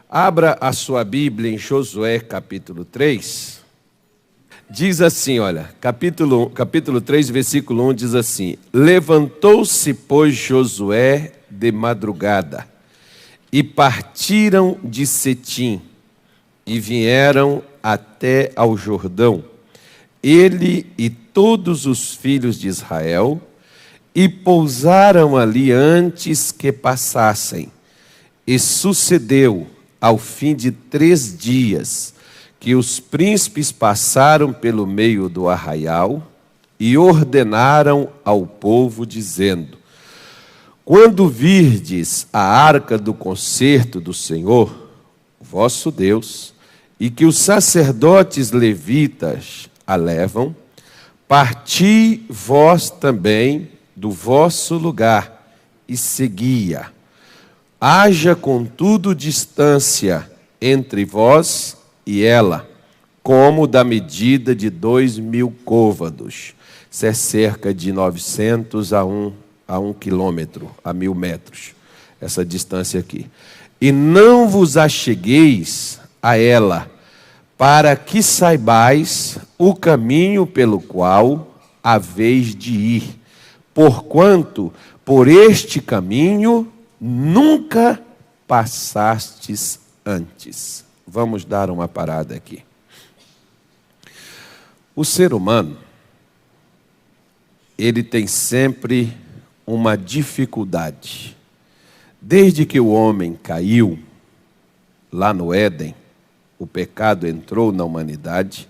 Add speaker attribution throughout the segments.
Speaker 1: Abra a sua Bíblia em Josué capítulo 3. Diz assim, olha, capítulo 3, versículo 1 diz assim: Levantou-se, pois, Josué de madrugada, e partiram de Setim, e vieram até ao Jordão, ele e todos os filhos de Israel, e pousaram ali antes que passassem. E sucedeu, ao fim de 3 dias, que os príncipes passaram pelo meio do arraial e ordenaram ao povo, dizendo: Quando virdes a arca do concerto do Senhor, vosso Deus, e que os sacerdotes levitas a levam, parti vós também do vosso lugar e segui-a. Haja, contudo, distância entre vós e ela, como da medida de 2.000 côvados. Isso é cerca de 900 a 1 quilômetro, a 1.000 metros, essa distância aqui. E não vos achegueis a ela, para que saibais o caminho pelo qual haveis de ir, porquanto por este caminho nunca passastes antes. Vamos dar uma parada aqui. O ser humano, ele tem sempre uma dificuldade. Desde que o homem caiu lá no Éden, o pecado entrou na humanidade,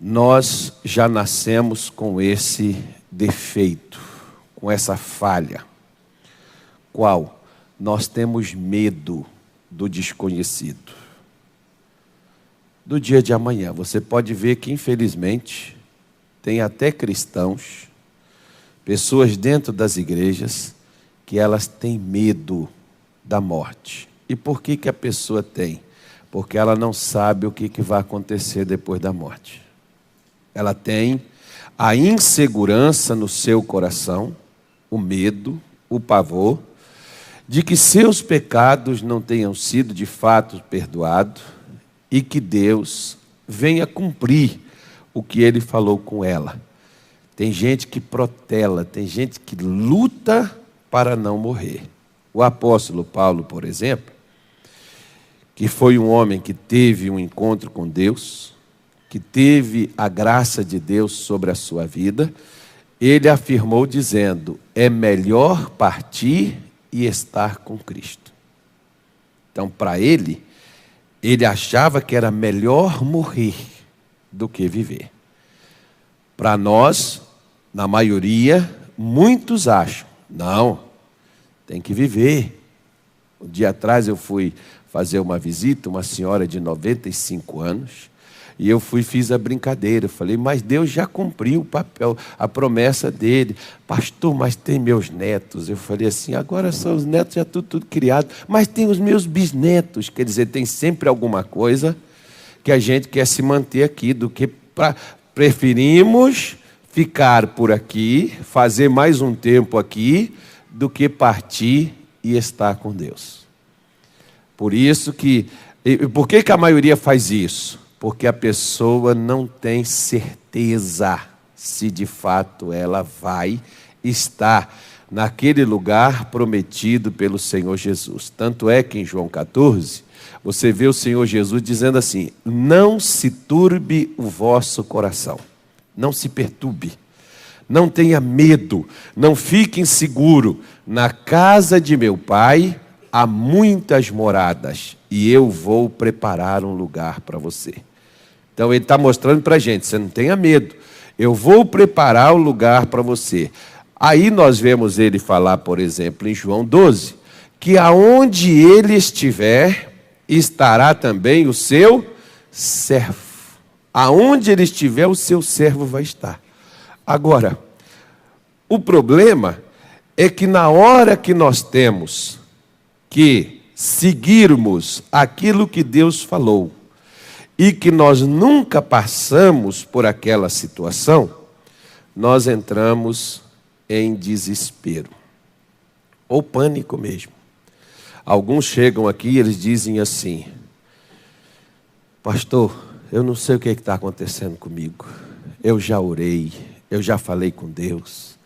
Speaker 1: nós já nascemos com esse defeito, com essa falha. Qual? Nós temos medo do desconhecido. Do dia de amanhã. Você pode ver que, infelizmente, tem até cristãos, pessoas dentro das igrejas, que elas têm medo da morte. E por que a pessoa tem? Porque ela não sabe o que vai acontecer depois da morte. Ela tem a insegurança no seu coração, o medo, o pavor, de que seus pecados não tenham sido de fato perdoados e que Deus venha cumprir o que Ele falou com ela. Tem gente que protela, tem gente que luta para não morrer. O apóstolo Paulo, por exemplo, que foi um homem que teve um encontro com Deus, que teve a graça de Deus sobre a sua vida, ele afirmou dizendo: é melhor partir e estar com Cristo. Então, para ele achava que era melhor morrer do que viver. Para nós, na maioria, muitos acham: não, tem que viver. Um dia atrás eu fui fazer uma visita, uma senhora de 95 anos, e eu fiz a brincadeira, eu falei: mas Deus já cumpriu o papel, a promessa dele. Pastor, mas tem meus netos. Eu falei assim: agora são os netos já tudo criado, mas tem os meus bisnetos. Quer dizer, tem sempre alguma coisa que a gente quer se manter aqui, do que preferimos ficar por aqui, fazer mais um tempo aqui, do que partir e estar com Deus. Por que a maioria faz isso? Porque a pessoa não tem certeza se de fato ela vai estar naquele lugar prometido pelo Senhor Jesus. Tanto é que em João 14, você vê o Senhor Jesus dizendo assim: não se turbe o vosso coração, não se perturbe, não tenha medo, não fique inseguro. Na casa de meu Pai há muitas moradas, e eu vou preparar um lugar para você. Então ele está mostrando para a gente: você não tenha medo, eu vou preparar um lugar para você. Aí nós vemos ele falar, por exemplo, em João 12, que aonde ele estiver, estará também o seu servo. Aonde ele estiver, o seu servo vai estar. Agora, o problema é que na hora que nós temos que seguirmos aquilo que Deus falou e que nós nunca passamos por aquela situação, nós entramos em desespero ou pânico mesmo. Alguns chegam aqui e eles dizem assim: pastor, eu não sei o que está acontecendo comigo. Eu já orei, eu já falei com Deus,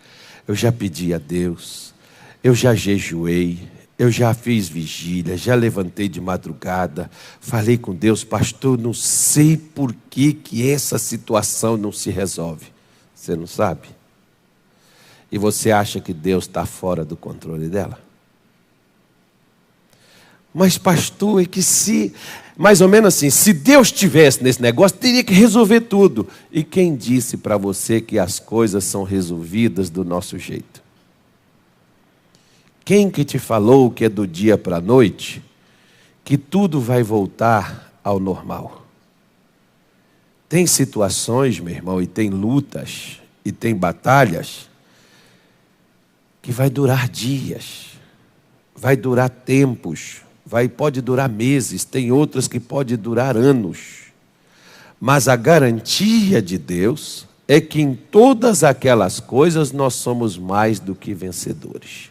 Speaker 1: eu já pedi a Deus, eu já jejuei, eu já fiz vigília, já levantei de madrugada, falei com Deus, pastor, não sei por que essa situação não se resolve. Você não sabe? E você acha que Deus está fora do controle dela? Mas pastor, é que mais ou menos assim, se Deus estivesse nesse negócio, teria que resolver tudo. E quem disse para você que as coisas são resolvidas do nosso jeito? Quem que te falou que é do dia para a noite, que tudo vai voltar ao normal? Tem situações, meu irmão, e tem lutas, e tem batalhas, que vai durar dias, vai durar tempos, pode durar meses, tem outras que pode durar anos. Mas a garantia de Deus é que em todas aquelas coisas nós somos mais do que vencedores.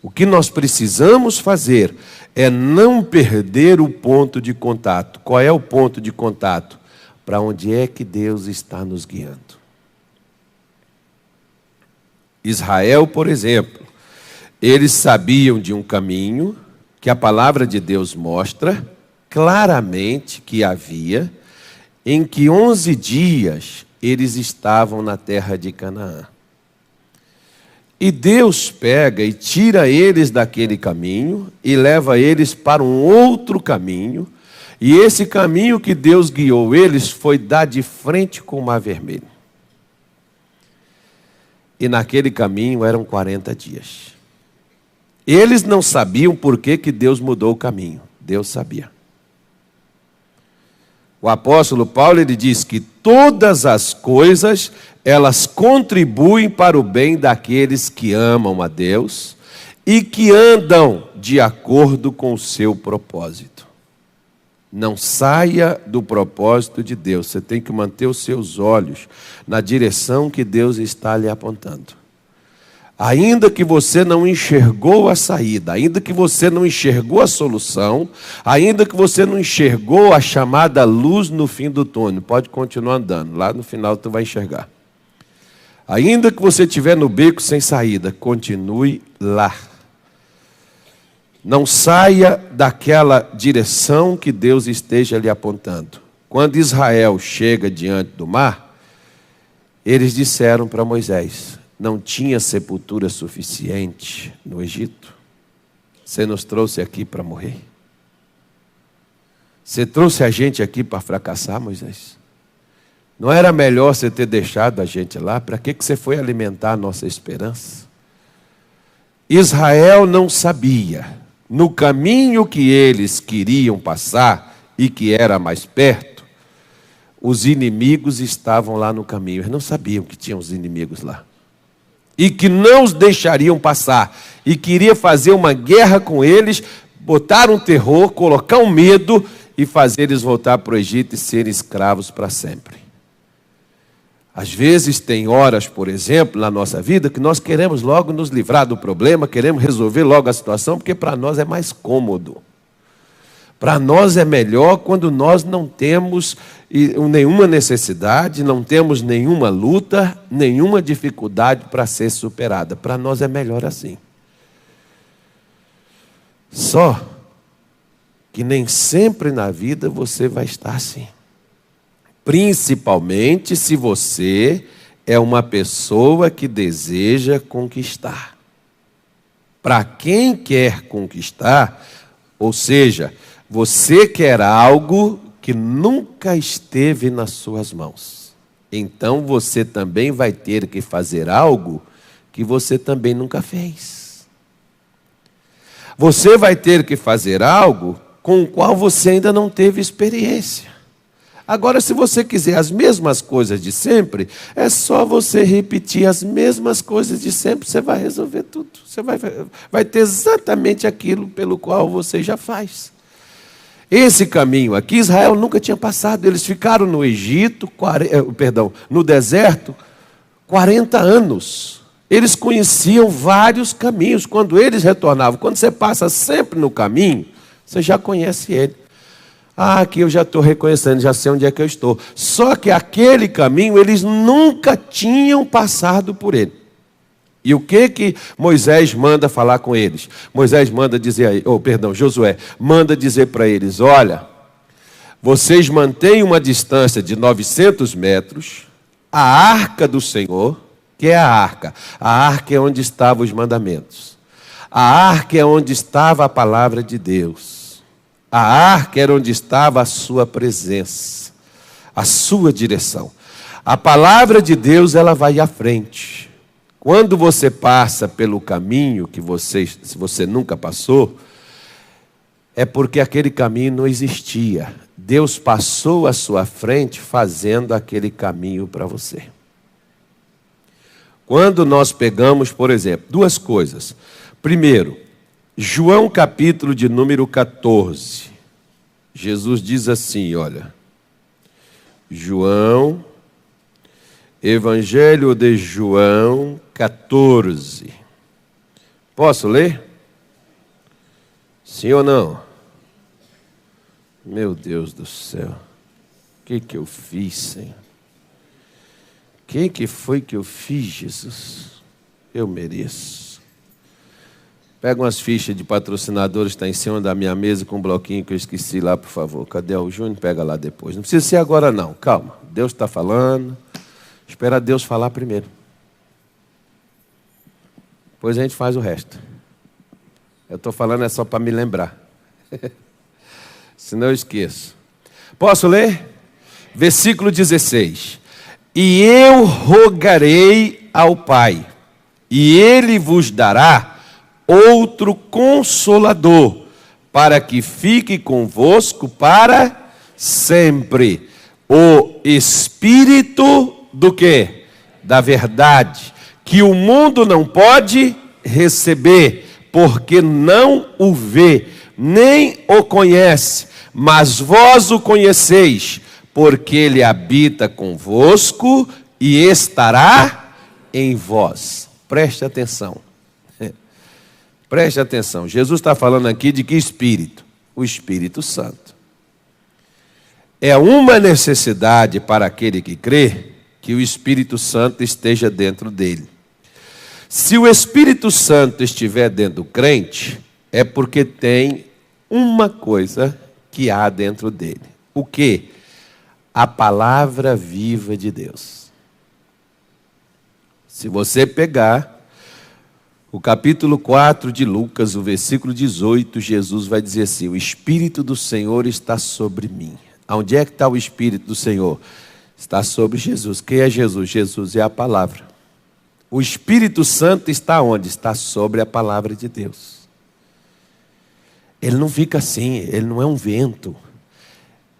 Speaker 1: O que nós precisamos fazer é não perder o ponto de contato. Qual é o ponto de contato? Para onde é que Deus está nos guiando? Israel, por exemplo, eles sabiam de um caminho que a palavra de Deus mostra claramente que havia, em que 11 dias eles estavam na terra de Canaã. E Deus pega e tira eles daquele caminho e leva eles para um outro caminho. E esse caminho que Deus guiou eles foi dar de frente com o Mar Vermelho. E naquele caminho eram 40 dias. Eles não sabiam por que Deus mudou o caminho. Deus sabia. O apóstolo Paulo, ele diz que todas as coisas, elas contribuem para o bem daqueles que amam a Deus e que andam de acordo com o seu propósito. Não saia do propósito de Deus. Você tem que manter os seus olhos na direção que Deus está lhe apontando. Ainda que você não enxergou a saída, ainda que você não enxergou a solução, ainda que você não enxergou a chamada luz no fim do túnel, pode continuar andando, lá no final tu vai enxergar. Ainda que você estiver no beco sem saída, continue lá. Não saia daquela direção que Deus esteja lhe apontando. Quando Israel chega diante do mar, eles disseram para Moisés: não tinha sepultura suficiente no Egito? Você nos trouxe aqui para morrer? Você trouxe a gente aqui para fracassar, Moisés? Não era melhor você ter deixado a gente lá? Para que você foi alimentar a nossa esperança? Israel não sabia, no caminho que eles queriam passar e que era mais perto, os inimigos estavam lá no caminho. Eles não sabiam que tinham os inimigos lá. E que não os deixariam passar. E queria fazer uma guerra com eles, botar um terror, colocar um medo e fazer eles voltar para o Egito e serem escravos para sempre. Às vezes tem horas, por exemplo, na nossa vida, que nós queremos logo nos livrar do problema, queremos resolver logo a situação, porque para nós é mais cômodo. Para nós é melhor quando nós não temos nenhuma necessidade, não temos nenhuma luta, nenhuma dificuldade para ser superada. Para nós é melhor assim. Só que nem sempre na vida você vai estar assim. Principalmente se você é uma pessoa que deseja conquistar. Para quem quer conquistar, ou seja, você quer algo que nunca esteve nas suas mãos. Então você também vai ter que fazer algo que você também nunca fez. Você vai ter que fazer algo com o qual você ainda não teve experiência. Agora, se você quiser as mesmas coisas de sempre, é só você repetir as mesmas coisas de sempre, você vai resolver tudo. Você vai ter exatamente aquilo pelo qual você já faz. Esse caminho aqui, Israel nunca tinha passado. Eles ficaram no Egito, no deserto, 40 anos. Eles conheciam vários caminhos. Quando eles retornavam, quando você passa sempre no caminho, você já conhece ele. Ah, aqui eu já estou reconhecendo, já sei onde é que eu estou. Só que aquele caminho, eles nunca tinham passado por ele. E o que Moisés manda falar com eles? Moisés manda dizer, Josué, manda dizer para eles, olha, vocês mantêm uma distância de 900 metros, a arca do Senhor, que é a arca é onde estavam os mandamentos, a arca é onde estava a palavra de Deus, a arca era onde estava a sua presença, a sua direção. A palavra de Deus, ela vai à frente. Quando você passa pelo caminho que se você nunca passou, é porque aquele caminho não existia. Deus passou à sua frente fazendo aquele caminho para você. Quando nós pegamos, por exemplo, duas coisas. Primeiro, João capítulo de número 14. Jesus diz assim, olha. Evangelho de João 14. Posso ler? Sim ou não? Meu Deus do céu. O que eu fiz, Senhor? O que foi que eu fiz, Jesus? Eu mereço. Pega umas fichas de patrocinadores que está em cima da minha mesa com um bloquinho que eu esqueci lá, por favor. Cadê o Júnior? Pega lá depois. Não precisa ser agora não, calma. Deus está falando. Espera Deus falar primeiro. Depois a gente faz o resto. Eu estou falando é só para me lembrar. Senão eu esqueço. Posso ler? Versículo 16. E eu rogarei ao Pai, e Ele vos dará outro Consolador, para que fique convosco para sempre. O Espírito do quê? Da verdade, que o mundo não pode receber, porque não o vê, nem o conhece, mas vós o conheceis, porque ele habita convosco e estará em vós. Preste atenção. Preste atenção. Jesus está falando aqui de que Espírito? O Espírito Santo. É uma necessidade para aquele que crê que o Espírito Santo esteja dentro dele. Se o Espírito Santo estiver dentro do crente, é porque tem uma coisa que há dentro dele. O quê? A palavra viva de Deus. Se você pegar o capítulo 4 de Lucas, o versículo 18, Jesus vai dizer assim, o Espírito do Senhor está sobre mim. Onde é que está o Espírito do Senhor? Está sobre Jesus. Quem é Jesus? Jesus é a palavra. O Espírito Santo está onde? Está sobre a palavra de Deus. Ele não fica assim, ele não é um vento.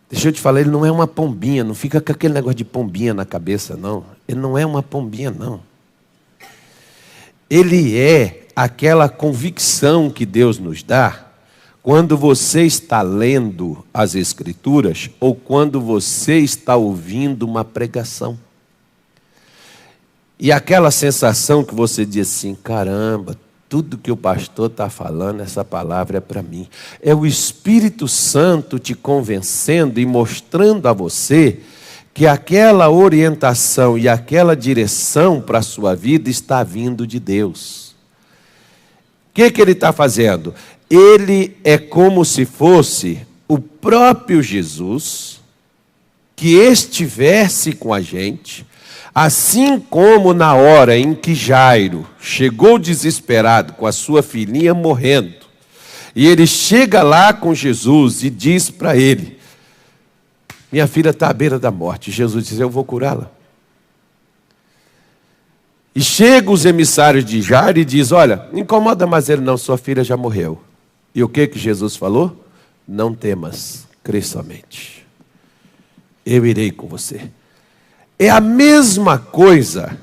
Speaker 1: Deixa eu te falar, ele não é uma pombinha, não fica com aquele negócio de pombinha na cabeça, não. Ele não é uma pombinha, não. Ele é aquela convicção que Deus nos dá quando você está lendo as Escrituras ou quando você está ouvindo uma pregação. E aquela sensação que você diz assim, caramba, tudo que o pastor está falando, essa palavra é para mim. É o Espírito Santo te convencendo e mostrando a você que aquela orientação e aquela direção para a sua vida está vindo de Deus. O que ele está fazendo? Ele é como se fosse o próprio Jesus que estivesse com a gente, assim como na hora em que Jairo chegou desesperado com a sua filhinha morrendo, e ele chega lá com Jesus e diz para ele, minha filha está à beira da morte. Jesus diz, eu vou curá-la. E chegam os emissários de Jairo e diz, olha, não incomoda mais ele não, sua filha já morreu. E o que Jesus falou? Não temas, crê somente. Eu irei com você. É a mesma coisa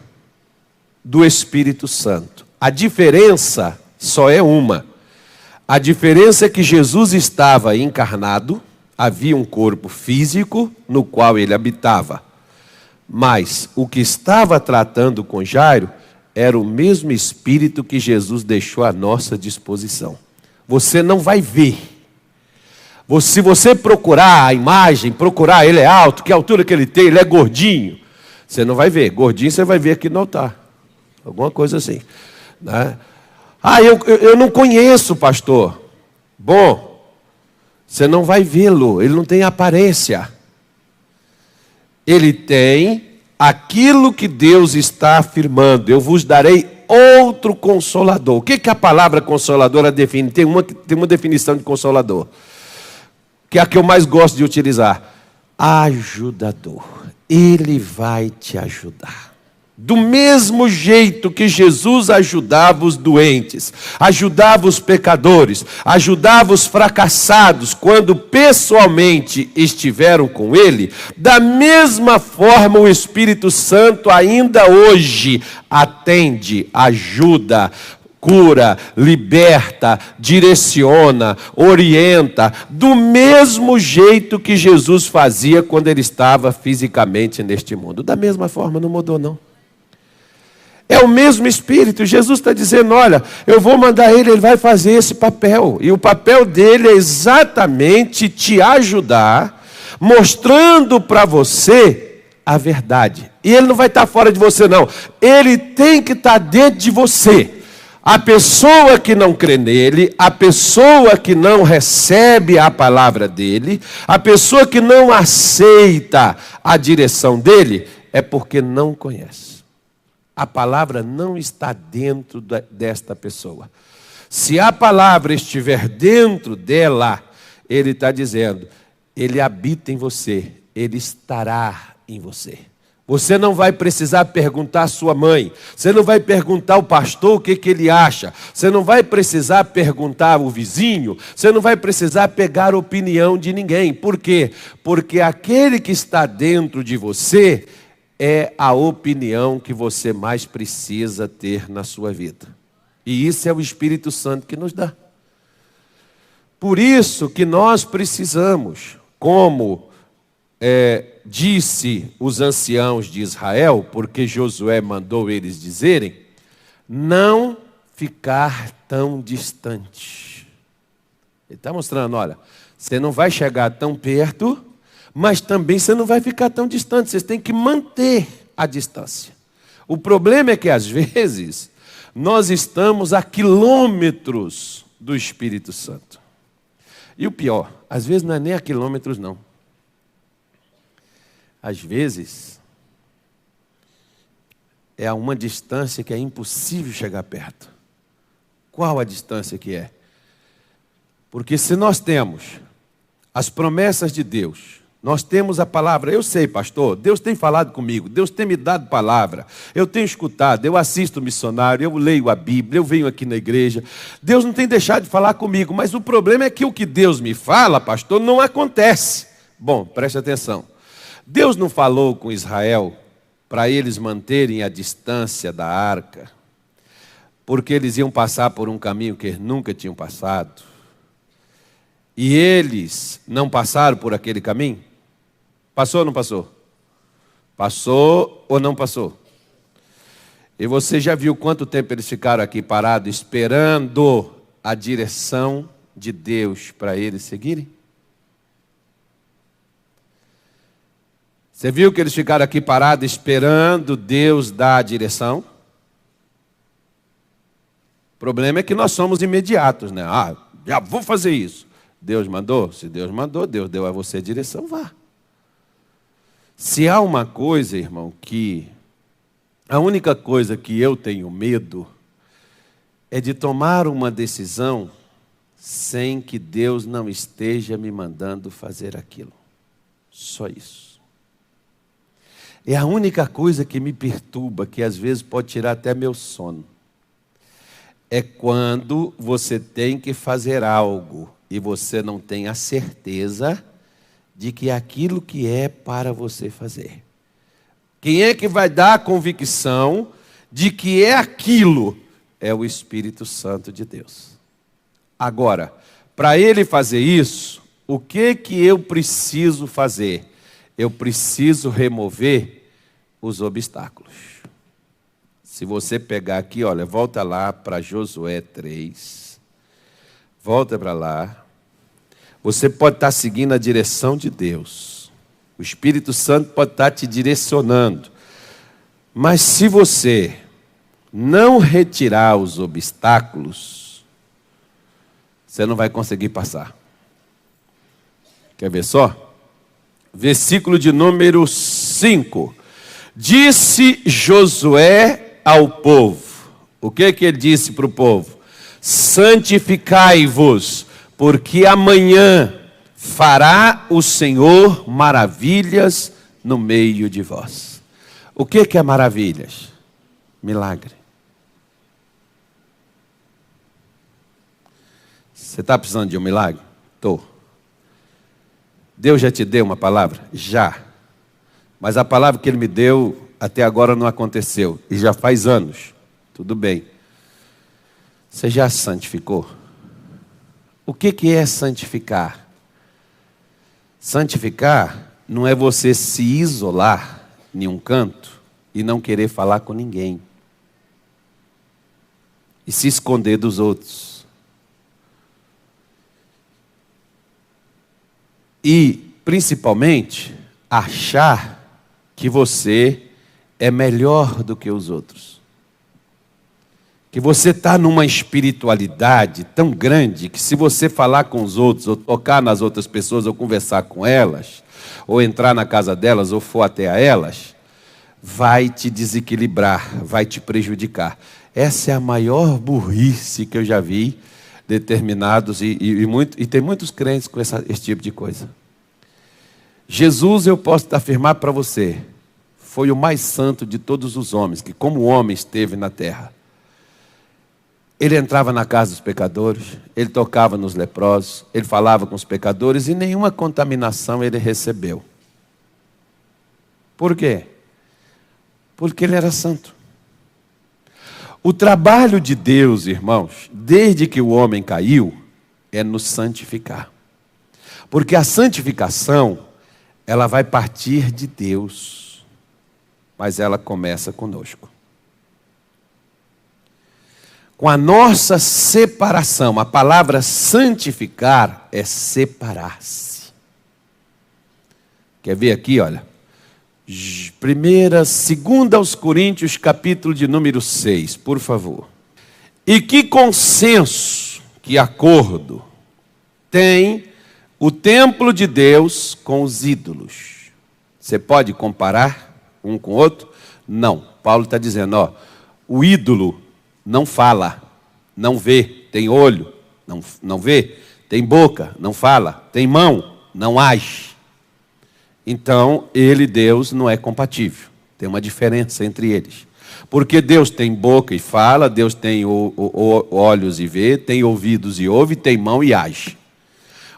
Speaker 1: do Espírito Santo. A diferença só é uma. A diferença é que Jesus estava encarnado, havia um corpo físico no qual ele habitava. Mas o que estava tratando com Jairo era o mesmo Espírito que Jesus deixou à nossa disposição. Você não vai ver. Se você procurar a imagem, procurar ele é alto, que altura que ele tem, ele é gordinho, você não vai ver. Gordinho você vai ver aqui no altar. Alguma coisa assim, né? Eu não conheço, pastor. Bom, você não vai vê-lo, ele não tem aparência. Ele tem aquilo que Deus está afirmando. Eu vos darei outro consolador. O que a palavra consoladora define? Tem uma definição de consolador, que é a que eu mais gosto de utilizar. Ajudador. Ele vai te ajudar. Do mesmo jeito que Jesus ajudava os doentes, ajudava os pecadores, ajudava os fracassados quando pessoalmente estiveram com Ele, da mesma forma o Espírito Santo ainda hoje atende, ajuda, cura, liberta, direciona, orienta, do mesmo jeito que Jesus fazia quando Ele estava fisicamente neste mundo. Da mesma forma, não mudou não. É o mesmo Espírito. Jesus está dizendo, olha, eu vou mandar ele vai fazer esse papel. E o papel dele é exatamente te ajudar, mostrando para você a verdade. E ele não vai estar fora de você, não. Ele tem que estar dentro de você. A pessoa que não crê nele, a pessoa que não recebe a palavra dele, a pessoa que não aceita a direção dele, é porque não conhece. A palavra não está dentro desta pessoa. Se a palavra estiver dentro dela, ele está dizendo, ele habita em você, ele estará em você. Você não vai precisar perguntar à sua mãe, você não vai perguntar ao pastor o que ele acha, você não vai precisar perguntar ao vizinho, você não vai precisar pegar a opinião de ninguém. Por quê? Porque aquele que está dentro de você é a opinião que você mais precisa ter na sua vida. E isso é o Espírito Santo que nos dá. Por isso que nós precisamos, como disse os anciãos de Israel, porque Josué mandou eles dizerem, não ficar tão distante. Ele está mostrando, olha, você não vai chegar tão perto, mas também você não vai ficar tão distante. Vocês têm que manter a distância. O problema é que, às vezes, nós estamos a quilômetros do Espírito Santo. E o pior, às vezes não é nem a quilômetros, não. Às vezes, é a uma distância que é impossível chegar perto. Qual a distância que é? Porque se nós temos as promessas de Deus, nós temos a palavra, eu sei, pastor, Deus tem falado comigo, Deus tem me dado palavra, eu tenho escutado, eu assisto o missionário, eu leio a Bíblia, eu venho aqui na igreja, Deus não tem deixado de falar comigo, mas o problema é que o que Deus me fala, pastor, não acontece. Bom, preste atenção, Deus não falou com Israel para eles manterem a distância da arca, porque eles iam passar por um caminho que eles nunca tinham passado, e eles não passaram por aquele caminho? Passou ou não passou? Passou ou não passou? E você já viu quanto tempo eles ficaram aqui parados, esperando a direção de Deus para eles seguirem? Você viu que eles ficaram aqui parados, esperando Deus dar a direção? O problema é que nós somos imediatos, né? Já vou fazer isso. Deus mandou? Se Deus mandou, Deus deu a você a direção, vá. Se há uma coisa, irmão, a única coisa que eu tenho medo é de tomar uma decisão sem que Deus não esteja me mandando fazer aquilo. Só isso. É a única coisa que me perturba, que às vezes pode tirar até meu sono. É quando você tem que fazer algo e você não tem a certeza de que é aquilo que é para você fazer. Quem é que vai dar a convicção de que é aquilo? É o Espírito Santo de Deus. Agora, para ele fazer isso, o que eu preciso fazer? Eu preciso remover os obstáculos. Se você pegar aqui, olha, volta lá para Josué 3. Volta para lá. Você pode estar seguindo a direção de Deus. O Espírito Santo pode estar te direcionando. Mas se você não retirar os obstáculos, você não vai conseguir passar. Quer ver só? Versículo de número 5. Disse Josué ao povo. O que ele disse para o povo? Santificai-vos, porque amanhã fará o Senhor maravilhas no meio de vós. O que é maravilhas? Milagre. Você está precisando de um milagre? Estou. Deus já te deu uma palavra? Já. Mas a palavra que Ele me deu até agora não aconteceu. E já faz anos. Tudo bem. Você já santificou? O que é santificar? Santificar não é você se isolar em um canto e não querer falar com ninguém. E se esconder dos outros. E, principalmente, achar que você é melhor do que os outros. Que você está numa espiritualidade tão grande que se você falar com os outros, ou tocar nas outras pessoas, ou conversar com elas, ou entrar na casa delas, ou for até a elas, vai te desequilibrar, vai te prejudicar. Essa é a maior burrice que eu já vi determinados, e tem muitos crentes com esse tipo de coisa. Jesus, eu posso afirmar para você, foi o mais santo de todos os homens, que como homem esteve na terra. Ele entrava na casa dos pecadores, ele tocava nos leprosos, ele falava com os pecadores e nenhuma contaminação ele recebeu. Por quê? Porque ele era santo. O trabalho de Deus, irmãos, desde que o homem caiu, é nos santificar. Porque a santificação, ela vai partir de Deus, mas ela começa conosco. Com a nossa separação, a palavra santificar é separar-se. Quer ver aqui, olha? 2 aos Coríntios, capítulo de número 6, por favor. E que consenso, que acordo tem o templo de Deus com os ídolos? Você pode comparar um com o outro? Não. Paulo está dizendo, o ídolo não fala, não vê, tem olho, não vê, tem boca, não fala, tem mão, não age. Então, Deus, não é compatível. Tem uma diferença entre eles. Porque Deus tem boca e fala, Deus tem olhos e vê, tem ouvidos e ouve, tem mão e age.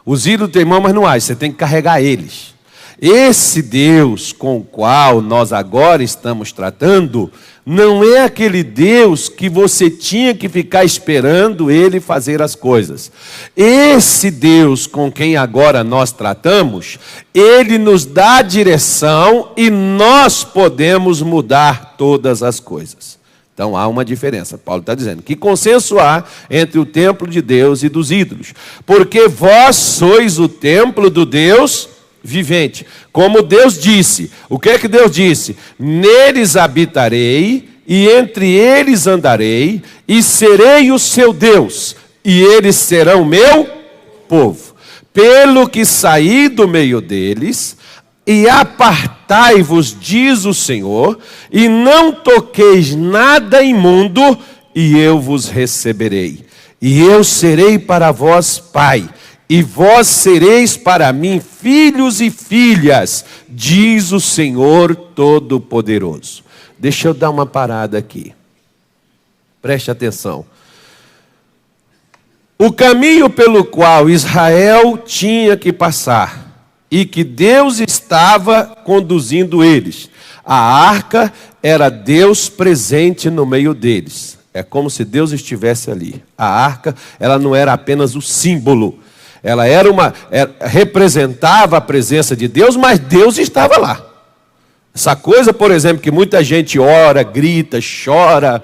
Speaker 1: Os ídolos têm mão, mas não age, você tem que carregar eles. Esse Deus com o qual nós agora estamos tratando, não é aquele Deus que você tinha que ficar esperando Ele fazer as coisas. Esse Deus com quem agora nós tratamos, Ele nos dá a direção e nós podemos mudar todas as coisas. Então há uma diferença. Paulo está dizendo, que consenso há entre o templo de Deus e dos ídolos? Porque vós sois o templo do Deus vivente. Como Deus disse, o que é que Deus disse? Neles habitarei e entre eles andarei e serei o seu Deus e eles serão meu povo. Pelo que saí do meio deles e apartai-vos, diz o Senhor, e não toqueis nada imundo, e eu vos receberei. E eu serei para vós pai, e vós sereis para mim filhos e filhas, diz o Senhor Todo-Poderoso. Deixa eu dar uma parada aqui. Preste atenção. O caminho pelo qual Israel tinha que passar, e que Deus estava conduzindo eles. A arca era Deus presente no meio deles. É como se Deus estivesse ali. A arca, ela não era apenas o símbolo. Ela representava a presença de Deus, mas Deus estava lá. Essa coisa, por exemplo, que muita gente ora, grita, chora,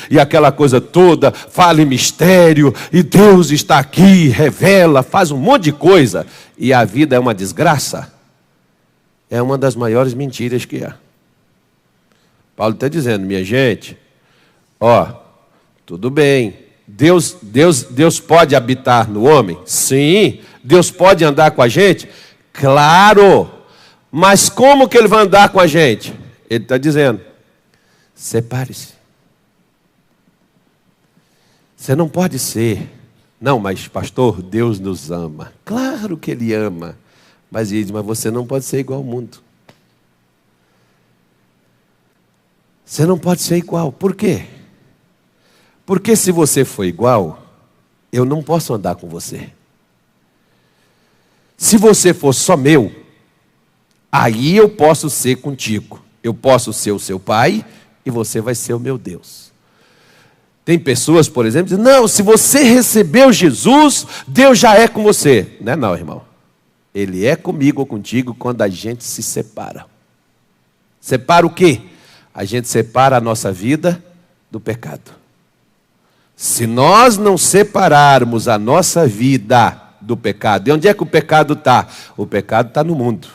Speaker 1: e aquela coisa toda, fala em mistério, e Deus está aqui, revela, faz um monte de coisa, e a vida é uma desgraça, é uma das maiores mentiras que há. Paulo está dizendo, minha gente, tudo bem, Deus pode habitar no homem? Sim. Deus pode andar com a gente? Claro. Mas como que ele vai andar com a gente? Ele está dizendo, separe-se. Você não pode ser. Não, mas pastor, Deus nos ama. Claro que Ele ama. Mas ele diz, mas você não pode ser igual ao mundo. Você não pode ser igual. Por quê? Porque se você for igual, eu não posso andar com você. Se você for só meu, aí eu posso ser contigo. Eu posso ser o seu pai e você vai ser o meu Deus. Tem pessoas, por exemplo, que dizem, não, se você recebeu Jesus, Deus já é com você. Não é não, irmão. Ele é comigo ou contigo quando a gente se separa. Separa o quê? A gente separa a nossa vida do pecado. Se nós não separarmos a nossa vida do pecado, e onde é que o pecado está? O pecado está no mundo.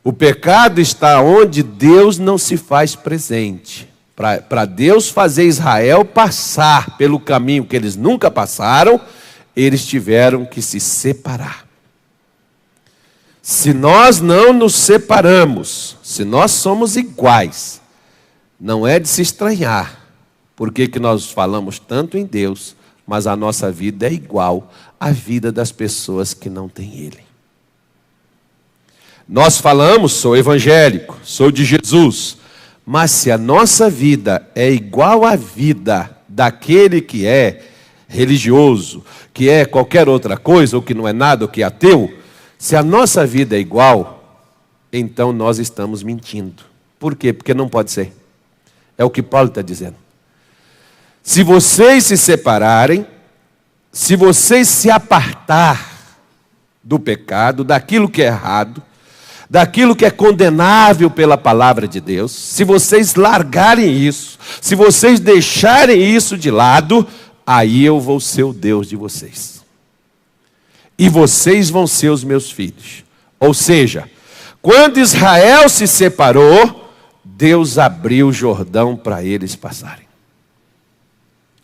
Speaker 1: O pecado está onde Deus não se faz presente. Para Deus fazer Israel passar pelo caminho que eles nunca passaram, eles tiveram que se separar. Se nós não nos separamos, se nós somos iguais, não é de se estranhar, porque que nós falamos tanto em Deus, mas a nossa vida é igual à vida das pessoas que não têm Ele. Nós falamos, sou evangélico, sou de Jesus, mas se a nossa vida é igual à vida daquele que é religioso, que é qualquer outra coisa, ou que não é nada, ou que é ateu, se a nossa vida é igual, então nós estamos mentindo. Por quê? Porque não pode ser. É o que Paulo está dizendo. Se vocês se separarem, se vocês se apartar do pecado, daquilo que é errado, daquilo que é condenável pela palavra de Deus, se vocês largarem isso, se vocês deixarem isso de lado, aí eu vou ser o Deus de vocês. E vocês vão ser os meus filhos. Ou seja, quando Israel se separou, Deus abriu o Jordão para eles passarem.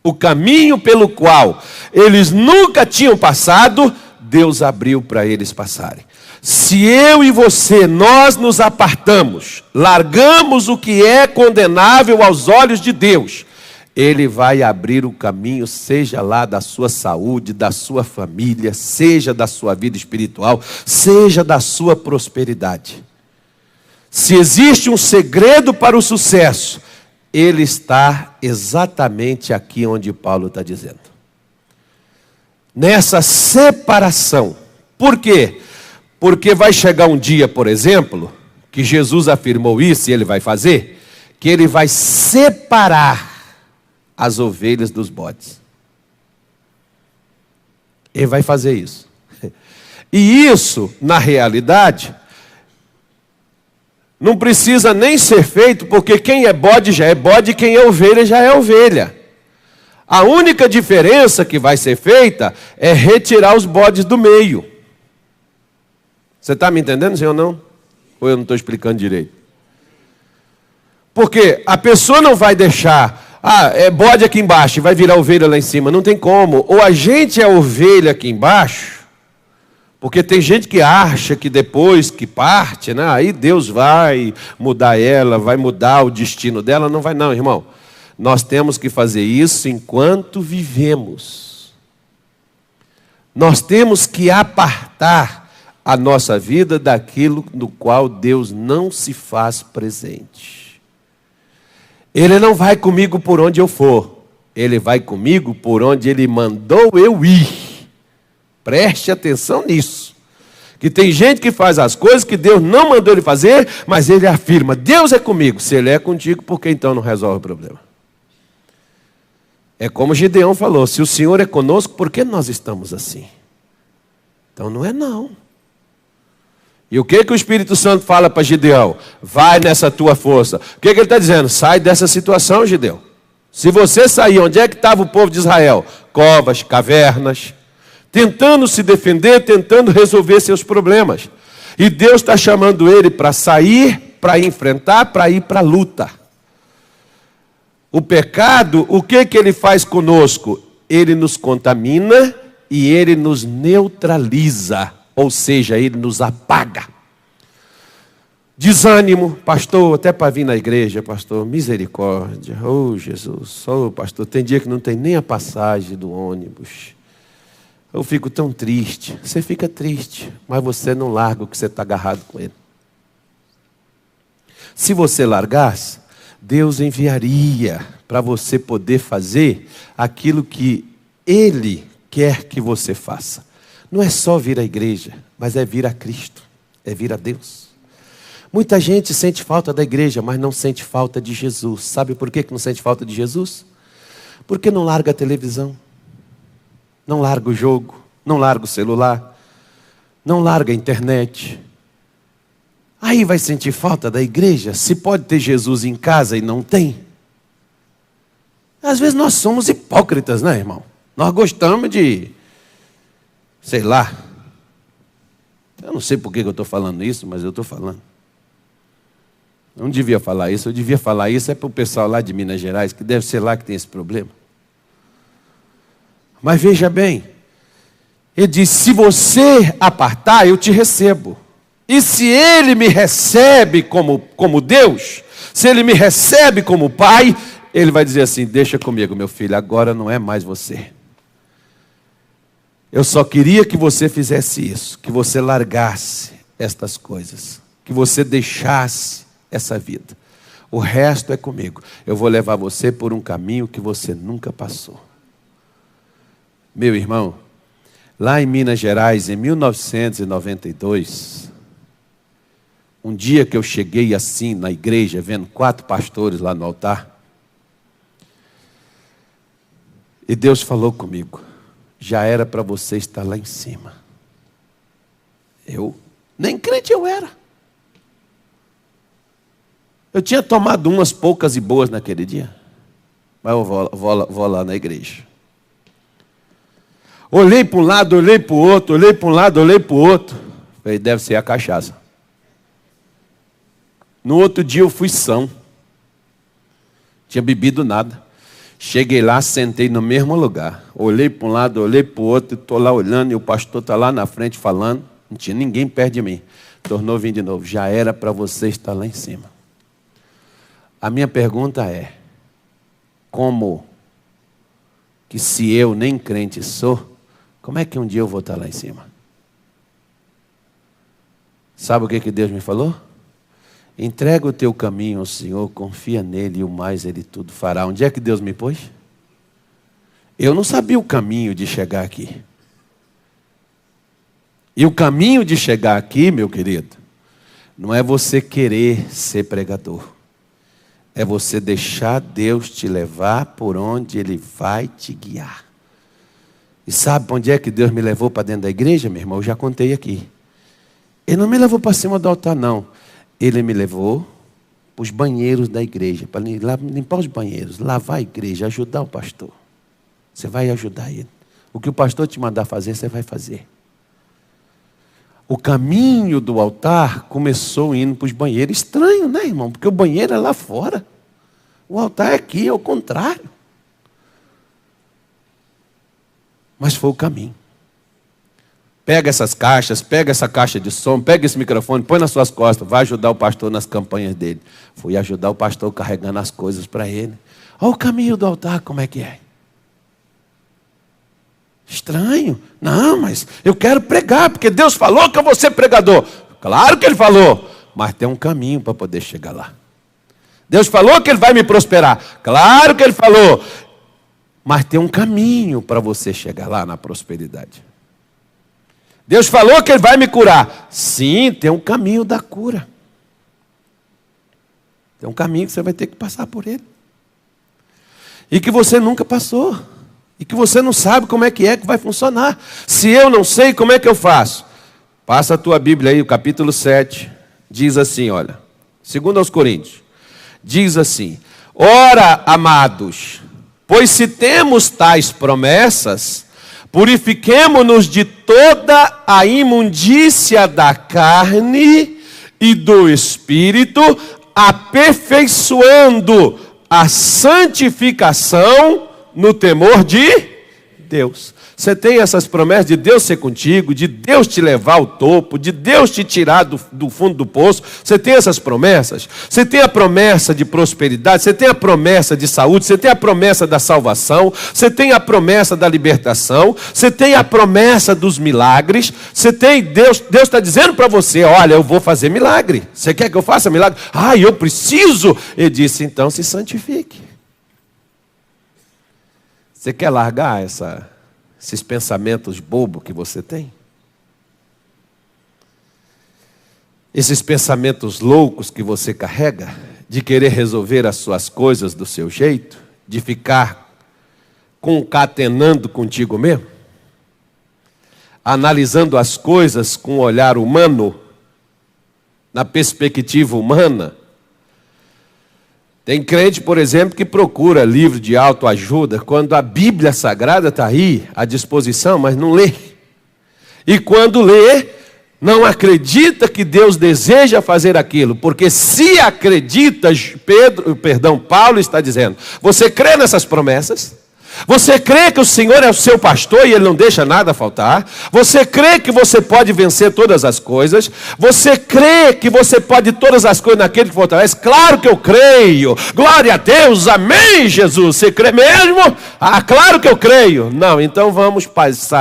Speaker 1: O caminho pelo qual eles nunca tinham passado, Deus abriu para eles passarem. Se eu e você, nós nos apartamos, largamos o que é condenável aos olhos de Deus, Ele vai abrir o caminho, seja lá da sua saúde, da sua família, seja da sua vida espiritual, seja da sua prosperidade. Se existe um segredo para o sucesso, ele está exatamente aqui onde Paulo está dizendo. Nessa separação. Por quê? Porque vai chegar um dia, por exemplo, que Jesus afirmou isso e ele vai fazer, que ele vai separar as ovelhas dos bodes. Ele vai fazer isso. E isso, na realidade, não precisa nem ser feito, porque quem é bode já é bode, quem é ovelha já é ovelha. A única diferença que vai ser feita é retirar os bodes do meio. Você está me entendendo, senhor, ou não? Ou eu não estou explicando direito? Porque a pessoa não vai deixar, é bode aqui embaixo e vai virar ovelha lá em cima. Não tem como. Ou a gente é ovelha aqui embaixo, porque tem gente que acha que depois que parte, né, aí Deus vai mudar ela, vai mudar o destino dela. Não vai não, irmão. Nós temos que fazer isso enquanto vivemos. Nós temos que apartar a nossa vida daquilo no qual Deus não se faz presente. Ele não vai comigo por onde eu for. Ele vai comigo por onde Ele mandou eu ir. Preste atenção nisso. Que tem gente que faz as coisas que Deus não mandou ele fazer, mas ele afirma, Deus é comigo. Se Ele é contigo, por que então não resolve o problema? É como Gideão falou, se o Senhor é conosco, por que nós estamos assim? Então não é não. E o que o Espírito Santo fala para Gideão? Vai nessa tua força. O que ele está dizendo? Sai dessa situação, Gideão. Se você sair, onde é que estava o povo de Israel? Covas, cavernas, tentando se defender, tentando resolver seus problemas. E Deus está chamando ele para sair, para enfrentar, para ir para a luta. O pecado, o que ele faz conosco? Ele nos contamina e ele nos neutraliza. Ou seja, ele nos apaga. Desânimo, pastor, até para vir na igreja, pastor, misericórdia. Oh, Jesus, oh, pastor, tem dia que não tem nem a passagem do ônibus. Eu fico tão triste. Você fica triste, mas você não larga o que você está agarrado com ele. Se você largasse, Deus enviaria para você poder fazer aquilo que Ele quer que você faça. Não é só vir à igreja, mas é vir a Cristo, é vir a Deus. Muita gente sente falta da igreja, mas não sente falta de Jesus. Sabe por que não sente falta de Jesus? Porque não larga a televisão, não larga o jogo, não larga o celular, não larga a internet. Aí vai sentir falta da igreja? Se pode ter Jesus em casa e não tem? Às vezes nós somos hipócritas, né, irmão? Nós gostamos de... sei lá, eu não sei por que eu estou falando isso, mas eu estou falando. Eu não devia falar isso, eu devia falar isso é para o pessoal lá de Minas Gerais, que deve ser lá que tem esse problema. Mas veja bem, ele diz, se você apartar, eu te recebo. E se ele me recebe como Deus, se ele me recebe como Pai, ele vai dizer assim, deixa comigo, meu filho, agora não é mais você. Eu só queria que você fizesse isso, que você largasse estas coisas, que você deixasse essa vida. O resto é comigo. Eu vou levar você por um caminho que você nunca passou. Meu irmão, lá em Minas Gerais, em 1992, um dia que eu cheguei assim na igreja, vendo 4 pastores lá no altar, e Deus falou comigo, já era para você estar lá em cima. Eu, nem crente eu era. Eu tinha tomado umas poucas e boas naquele dia, mas eu vou lá na igreja. Olhei para um lado, olhei para o outro, olhei para um lado, olhei para o outro. Falei, deve ser a cachaça. No outro dia eu fui são. Tinha bebido nada. Cheguei lá, sentei no mesmo lugar. Olhei para um lado, olhei para o outro, estou lá olhando e o pastor está lá na frente falando. Não tinha ninguém perto de mim. Tornou a vir de novo. Já era para você estar lá em cima. A minha pergunta é, como que se eu nem crente sou, como é que um dia eu vou estar lá em cima? Sabe o que Deus me falou? Entrega o teu caminho ao Senhor, confia nele e o mais ele tudo fará. Onde é que Deus me pôs? Eu não sabia o caminho de chegar aqui. E o caminho de chegar aqui, meu querido, não é você querer ser pregador. É você deixar Deus te levar por onde Ele vai te guiar. E sabe para onde é que Deus me levou para dentro da igreja, meu irmão? Eu já contei aqui. Ele não me levou para cima do altar, não. Ele me levou para os banheiros da igreja, para limpar os banheiros, lavar a igreja, ajudar o pastor. Você vai ajudar ele. O que o pastor te mandar fazer, você vai fazer. O caminho do altar começou indo para os banheiros. Estranho, né, irmão? Porque o banheiro é lá fora. O altar é aqui, é o contrário. Mas foi o caminho. Pega essas caixas, pega essa caixa de som, pega esse microfone, põe nas suas costas, vai ajudar o pastor nas campanhas dele. Fui ajudar o pastor carregando as coisas para ele. Olha o caminho do altar, como é que é. Estranho. Não, mas eu quero pregar, porque Deus falou que eu vou ser pregador. Claro que Ele falou, mas tem um caminho para poder chegar lá. Deus falou que Ele vai me prosperar. Claro que Ele falou, mas tem um caminho para você chegar lá na prosperidade. Deus falou que Ele vai me curar. Sim, tem um caminho da cura. Tem um caminho que você vai ter que passar por ele. E que você nunca passou. E que você não sabe como é que vai funcionar. Se eu não sei, como é que eu faço? Passa a tua Bíblia aí, o capítulo 7, diz assim, olha, 2 aos Coríntios, diz assim: ora, amados, pois se temos tais promessas, purifiquemo-nos de toda a imundícia da carne e do espírito, aperfeiçoando a santificação no temor de Deus. Você tem essas promessas de Deus ser contigo, de Deus te levar ao topo, de Deus te tirar do fundo do poço. Você tem essas promessas? Você tem a promessa de prosperidade, você tem a promessa de saúde, você tem a promessa da salvação, você tem a promessa da libertação, você tem a promessa dos milagres, você tem, Deus está dizendo para você, olha, eu vou fazer milagre. Você quer que eu faça milagre? Ah, eu preciso. Ele disse, então se santifique. Você quer largar esses pensamentos bobos que você tem? Esses pensamentos loucos que você carrega, de querer resolver as suas coisas do seu jeito, de ficar concatenando contigo mesmo, analisando as coisas com um olhar humano, na perspectiva humana. Tem crente, por exemplo, que procura livro de autoajuda quando a Bíblia Sagrada está aí à disposição, mas não lê. E quando lê, não acredita que Deus deseja fazer aquilo, porque se acredita, Paulo está dizendo, você crê nessas promessas? Você crê que o Senhor é o seu pastor e Ele não deixa nada faltar? Você crê que você pode vencer todas as coisas? Você crê que você pode todas as coisas naquele que fortalece? Claro que eu creio. Glória a Deus, amém, Jesus. Você crê mesmo? Ah, claro que eu creio. Não, então vamos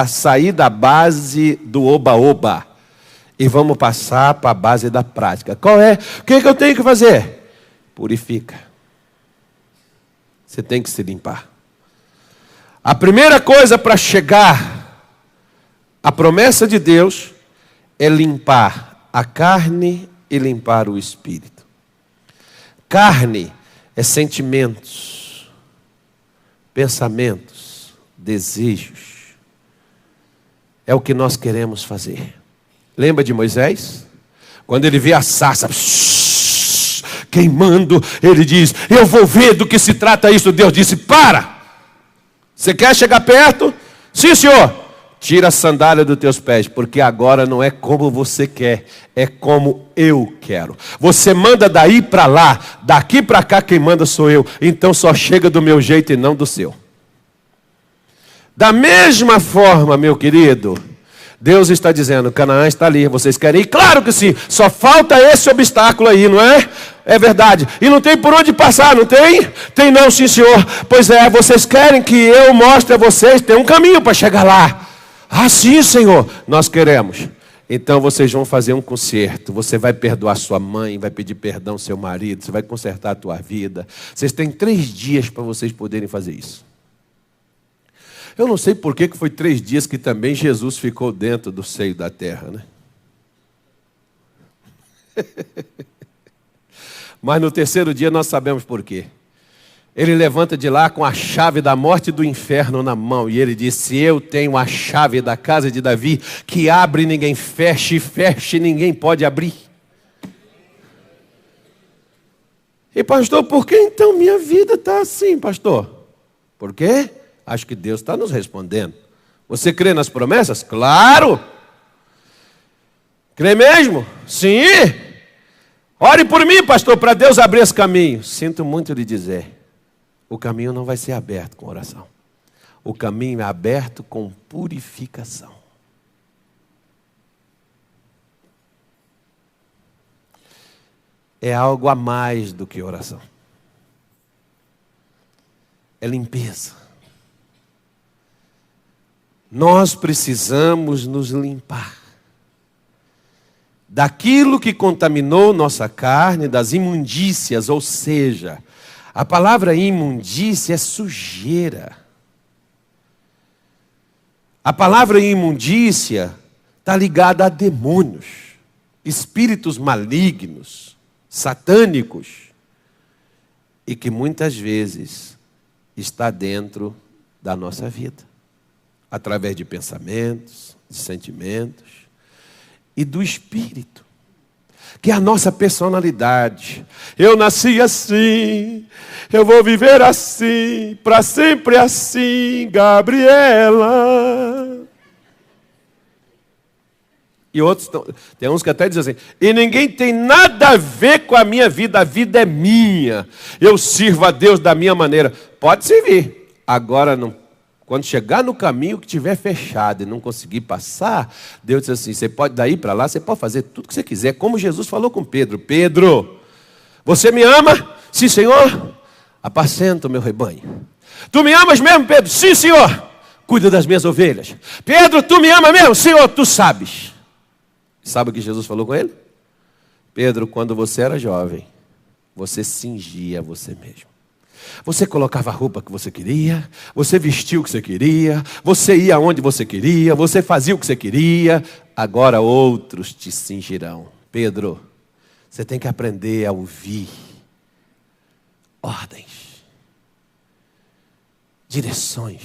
Speaker 1: sair da base do oba-oba e vamos passar para a base da prática. Qual é? O que eu tenho que fazer? Purifica. Você tem que se limpar. A primeira coisa para chegar à promessa de Deus é limpar a carne e limpar o espírito. Carne é sentimentos, pensamentos, desejos. É o que nós queremos fazer. Lembra de Moisés? Quando ele vê a sarça queimando, ele diz, eu vou ver do que se trata isso. Deus disse, para! Você quer chegar perto? Sim, senhor. Tira a sandália dos teus pés, porque agora não é como você quer, é como eu quero. Você manda daí para lá, daqui para cá quem manda sou eu. Então só chega do meu jeito e não do seu. Da mesma forma, meu querido, Deus está dizendo, Canaã está ali, vocês querem ir? Claro que sim, só falta esse obstáculo aí, não é? É verdade. E não tem por onde passar, não tem? Tem não, sim senhor. Pois é, vocês querem que eu mostre a vocês, tem um caminho para chegar lá. Ah sim, Senhor, nós queremos. Então vocês vão fazer um conserto, você vai perdoar sua mãe, vai pedir perdão ao seu marido, você vai consertar a tua vida. Vocês têm 3 dias para vocês poderem fazer isso. Eu não sei por que foi 3 dias que também Jesus ficou dentro do seio da terra, né? Mas no 3º dia nós sabemos por quê. Ele levanta de lá com a chave da morte e do inferno na mão. E ele disse, eu tenho a chave da casa de Davi, que abre e ninguém fecha, e fecha e ninguém pode abrir. E pastor, por que então minha vida está assim, pastor? Por quê? Acho que Deus está nos respondendo. Você crê nas promessas? Claro! Crê mesmo? Sim! Ore por mim, pastor, para Deus abrir esse caminho. Sinto muito lhe dizer, o caminho não vai ser aberto com oração. O caminho é aberto com purificação. É algo a mais do que oração. É limpeza. Nós precisamos nos limpar daquilo que contaminou nossa carne, das imundícias, ou seja, a palavra imundícia é sujeira. A palavra imundícia está ligada a demônios, espíritos malignos, satânicos, e que muitas vezes está dentro da nossa vida, através de pensamentos, de sentimentos. e do Espírito, que é a nossa personalidade. Eu nasci assim, eu vou viver assim, para sempre assim, Gabriela. E outros, tem uns que até dizem assim, e ninguém tem nada a ver com a minha vida, a vida é minha, eu sirvo a Deus da minha maneira. Pode servir, agora não. Quando chegar no caminho que estiver fechado e não conseguir passar, Deus diz assim, você pode daí para lá, você pode fazer tudo que você quiser, como Jesus falou com Pedro. Pedro, você me ama? Sim, Senhor. Apacenta o meu rebanho. Tu me amas mesmo, Pedro? Sim, Senhor. Cuida das minhas ovelhas. Pedro, tu me ama mesmo? Senhor, tu sabes. Sabe o que Jesus falou com ele? Pedro, quando você era jovem, você cingia você mesmo. Você colocava a roupa que você queria, você vestia o que você queria, você ia onde você queria, você fazia o que você queria. Agora outros te cingirão. Pedro, você tem que aprender a ouvir ordens, direções.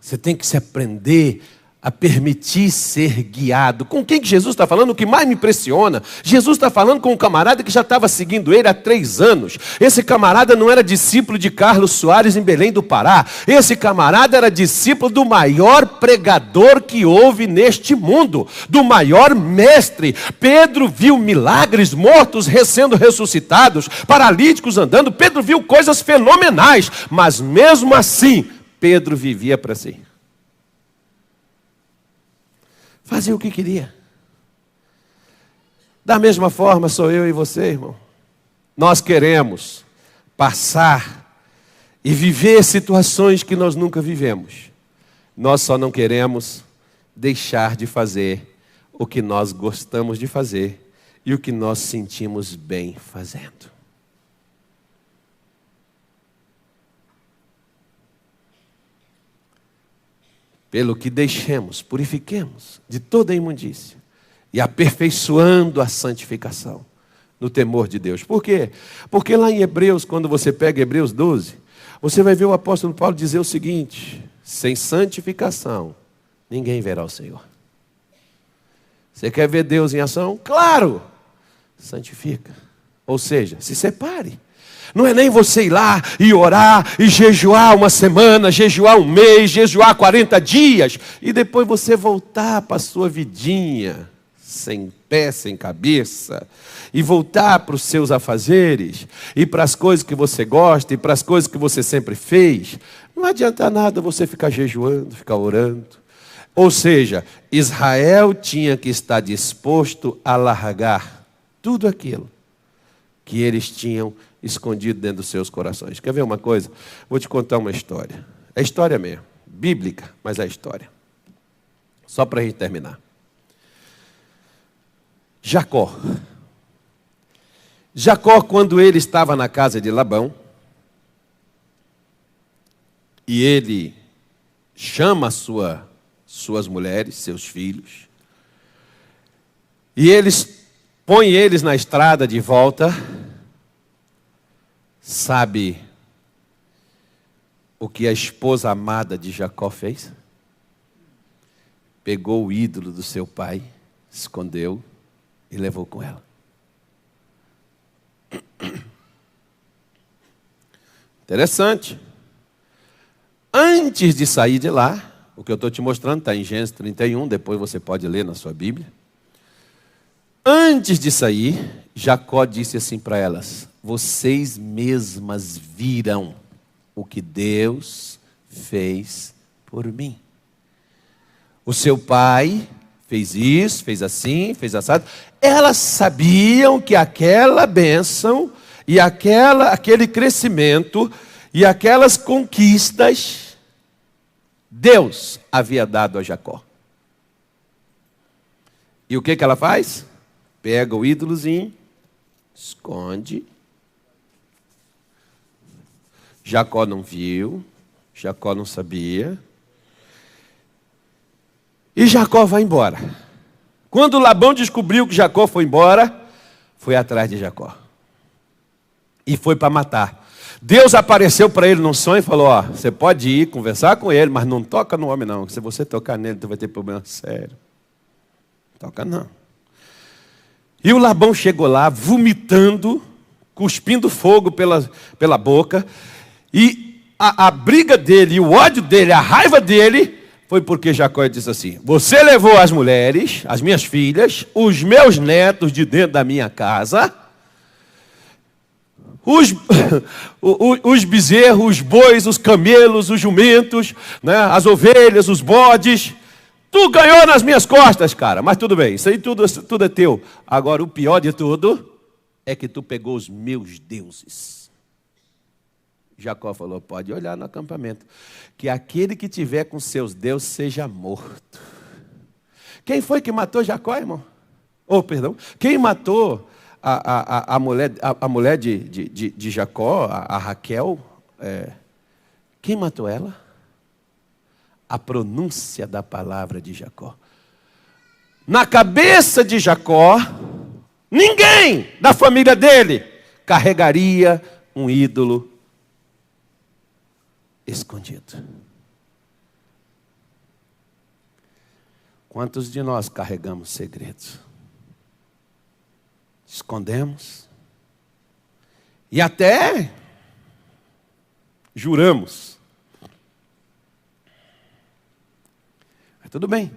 Speaker 1: Você tem que se aprender a permitir ser guiado. Com quem que Jesus está falando? O que mais me impressiona, Jesus está falando com um camarada que já estava seguindo ele há 3 anos. Esse camarada não era discípulo de Carlos Soares em Belém do Pará. Esse camarada era discípulo do maior pregador que houve neste mundo, do maior mestre. Pedro viu milagres, mortos sendo ressuscitados, paralíticos andando. Pedro viu coisas fenomenais, mas mesmo assim, Pedro vivia para si. Fazia o que queria. Da mesma forma sou eu e você, irmão. Nós queremos passar e viver situações que nós nunca vivemos. Nós só não queremos deixar de fazer o que nós gostamos de fazer e o que nós sentimos bem fazendo. Pelo que deixemos, purifiquemos de toda a imundícia e aperfeiçoando a santificação no temor de Deus. Por quê? Porque lá em Hebreus, quando você pega Hebreus 12, você vai ver o apóstolo Paulo dizer o seguinte: sem santificação, ninguém verá o Senhor. Você quer ver Deus em ação? Claro! Santifica. Ou seja, se separe. Não é nem você ir lá e orar e jejuar uma semana, jejuar um mês, jejuar 40 dias e depois você voltar para a sua vidinha, sem pé, sem cabeça, e voltar para os seus afazeres e para as coisas que você gosta e para as coisas que você sempre fez. Não adianta nada você ficar jejuando, ficar orando. Ou seja, Israel tinha que estar disposto a largar tudo aquilo que eles tinham escondido dentro dos seus corações. Quer ver uma coisa? Vou te contar uma história. É história mesmo, bíblica, mas é história. Só para a gente terminar. Jacó, quando ele estava na casa de Labão, e ele chama suas mulheres, seus filhos, e põe eles na estrada de volta. Sabe o que a esposa amada de Jacó fez? Pegou o ídolo do seu pai, escondeu e levou com ela. Interessante. Antes de sair de lá, o que eu estou te mostrando está em Gênesis 31, depois você pode ler na sua Bíblia. Antes de sair, Jacó disse assim para elas: vocês mesmas viram o que Deus fez por mim. O seu pai fez isso, fez assim, fez assado. Elas sabiam que aquela bênção e aquele crescimento e aquelas conquistas Deus havia dado a Jacó. E o que ela faz? Pega o ídolozinho, esconde. Jacó não viu, Jacó não sabia. E Jacó vai embora. Quando Labão descobriu que Jacó foi embora, foi atrás de Jacó. E foi para matar. Deus apareceu para ele num sonho e falou: ó, você pode ir conversar com ele, mas não toca no homem não. Se você tocar nele, você vai ter problema sério. Toca não. E o Labão chegou lá, vomitando, cuspindo fogo pela boca. E a briga dele, o ódio dele, a raiva dele, foi porque Jacó disse assim: você levou as mulheres, as minhas filhas, os meus netos de dentro da minha casa, os bezerros, os bois, os camelos, os jumentos, né, as ovelhas, os bodes. Tu ganhou nas minhas costas, cara. Mas tudo bem, isso aí tudo é teu. Agora, o pior de tudo é que tu pegou os meus deuses. Jacó falou: pode olhar no acampamento, que aquele que tiver com seus deuses seja morto. Quem foi que matou Jacó, irmão? Perdão. Quem matou a mulher de Jacó, a Raquel? Quem matou ela? A pronúncia da palavra de Jacó. Na cabeça de Jacó, ninguém da família dele carregaria um ídolo escondido. Quantos de nós carregamos segredos? Escondemos. E até juramos. Mas tudo bem,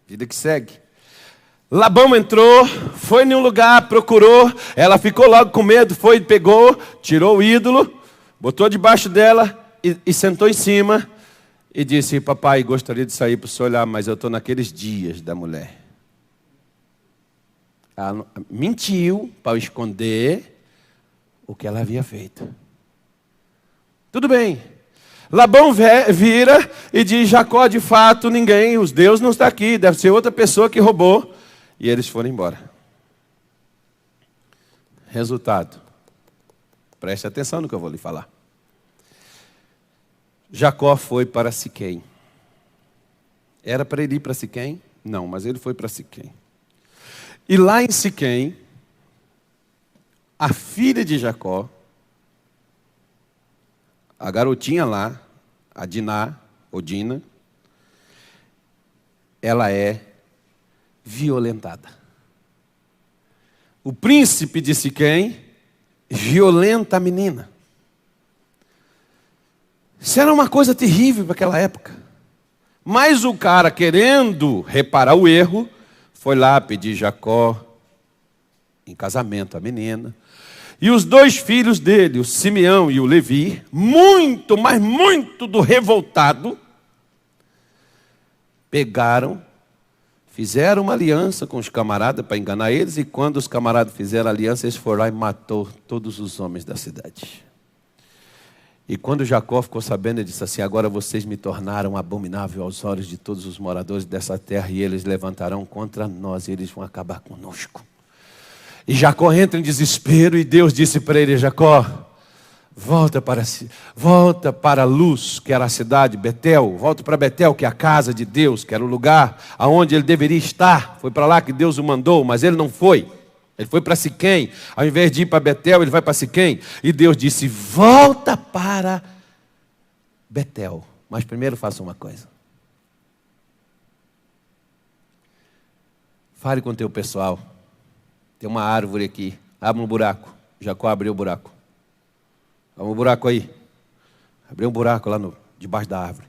Speaker 1: vida que segue. Labão entrou, foi em um lugar, procurou. Ela ficou logo com medo, foi, pegou, tirou o ídolo, botou debaixo dela e sentou em cima. E disse: papai, gostaria de sair para o senhor olhar, mas eu estou naqueles dias da mulher. Ela mentiu para esconder o que ela havia feito. Tudo bem. Labão vira e diz: Jacó, de fato, ninguém, os deuses não está aqui, deve ser outra pessoa que roubou. E eles foram embora. Resultado. Preste atenção no que eu vou lhe falar. Jacó foi para Siquém. Era para ele ir para Siquém? Não, mas ele foi para Siquém. E lá em Siquém, a filha de Jacó, a garotinha lá, a Diná, ou Dina, ela é violentada. O príncipe de Siquém violenta a menina. Isso era uma coisa terrível para aquela época. Mas o cara, querendo reparar o erro, foi lá pedir Jacó em casamento a menina. E os dois filhos dele, o Simeão e o Levi, muito, mas muito do revoltado, pegaram, fizeram uma aliança com os camaradas para enganar eles. E quando os camaradas fizeram a aliança, eles foram lá e matou todos os homens da cidade. E quando Jacó ficou sabendo, ele disse assim: agora vocês me tornaram abominável aos olhos de todos os moradores dessa terra, e eles levantarão contra nós, e eles vão acabar conosco. E Jacó entra em desespero, e Deus disse para ele: Jacó, volta para Luz, que era a cidade, Betel. Volta para Betel, que é a casa de Deus, que era o lugar aonde ele deveria estar. Foi para lá que Deus o mandou, mas ele não foi. Ele foi para Siquém. Ao invés de ir para Betel, ele vai para Siquém. E Deus disse: volta para Betel. Mas primeiro faça uma coisa. Fale com o teu pessoal. Tem uma árvore aqui. Abre um buraco. Jacó abriu o buraco. Abre um buraco aí. Abriu um buraco lá debaixo da árvore.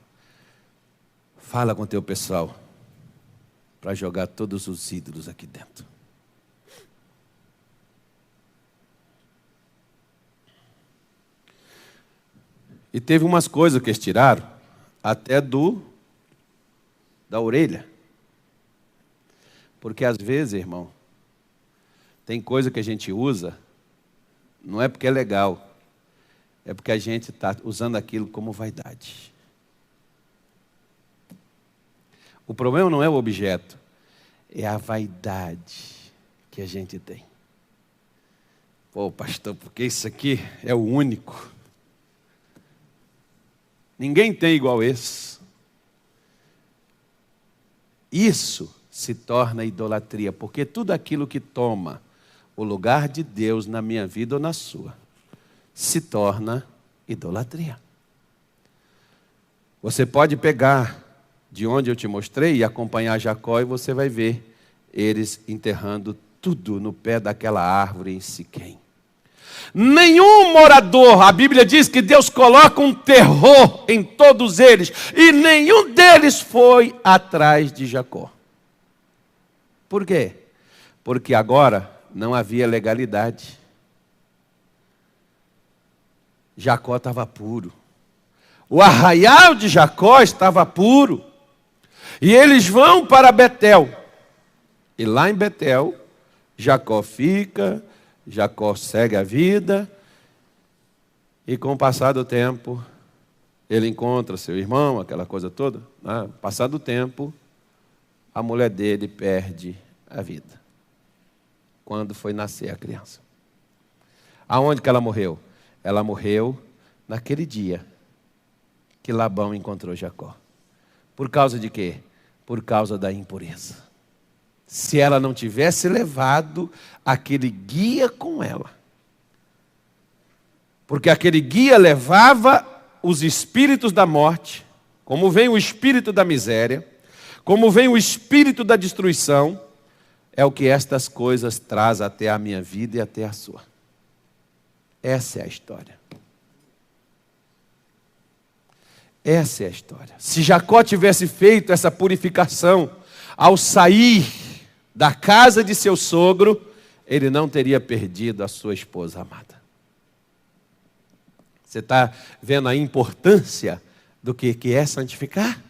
Speaker 1: Fala com o teu pessoal para jogar todos os ídolos aqui dentro. E teve umas coisas que eles tiraram, até da orelha. Porque às vezes, irmão, tem coisa que a gente usa, não é porque é legal, é porque a gente está usando aquilo como vaidade. O problema não é o objeto, é a vaidade que a gente tem. Pô, pastor, porque isso aqui é o único. Ninguém tem igual esse. Isso se torna idolatria, porque tudo aquilo que toma o lugar de Deus na minha vida ou na sua, se torna idolatria. Você pode pegar de onde eu te mostrei e acompanhar Jacó, e você vai ver eles enterrando tudo no pé daquela árvore em Siquém. Nenhum morador, a Bíblia diz que Deus coloca um terror em todos eles, e nenhum deles foi atrás de Jacó. Por quê? Porque agora não havia legalidade. Jacó estava puro. O arraial de Jacó estava puro. E eles vão para Betel. E lá em Betel, Jacó fica, Jacó segue a vida. E com o passar do tempo, ele encontra seu irmão, aquela coisa toda. Passado o tempo, a mulher dele perde a vida. Quando foi nascer a criança. Aonde que ela morreu? Ela morreu naquele dia que Labão encontrou Jacó. Por causa de quê? Por causa da impureza. Se ela não tivesse levado aquele guia com ela. Porque aquele guia levava os espíritos da morte, como vem o espírito da miséria, como vem o espírito da destruição, é o que estas coisas traz até a minha vida e até a sua. Essa é a história. Essa é a história. Se Jacó tivesse feito essa purificação ao sair da casa de seu sogro, ele não teria perdido a sua esposa amada. Você está vendo a importância do que é santificar?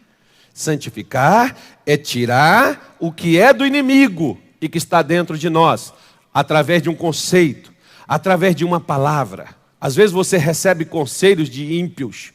Speaker 1: Santificar é tirar o que é do inimigo e que está dentro de nós, através de um conceito, através de uma palavra. Às vezes você recebe conselhos de ímpios.